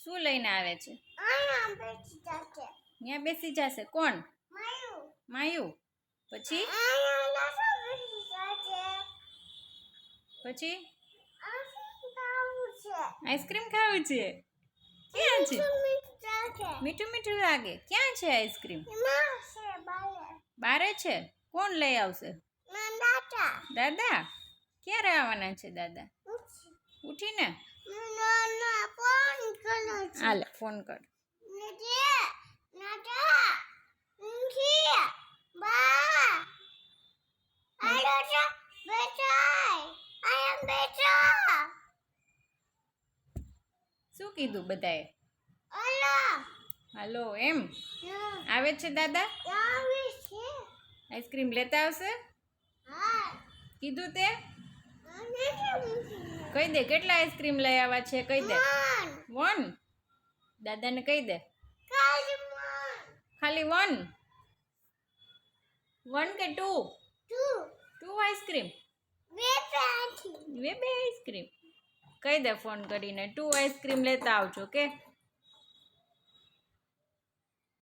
શું લઈને આવે છે? અહીંયા બેસી જશે. કોણ? માયુ. પછી પછી આઈસ્ક્રીમ ખાવું છે. ક્યાં છે? મીઠું મીઠું લાગે. ક્યાં છે આઈસ્ક્રીમ? બારે છે. કોણ લઈ આવશે? દાદા. ક્યારે આવવાના છે દાદા? ઉઠીને હાલે ફોન કર. શું કીધું બધાએ? હાલો એમ આવે છે દાદા? આઈસ્ક્રીમ લેતા આવશે? કીધું તે? કહી દે કેટલા આઈસ્ક્રીમ લઈ આવ્યા છે. કહી દે. 1. દાદાને કહી દે. ખાલી 1 કે 2? 2 આઈસ્ક્રીમ. બે આઈસ્ક્રીમ. કહી દે ફોન કરીને 2 આઈસ્ક્રીમ લેતા આવજો કે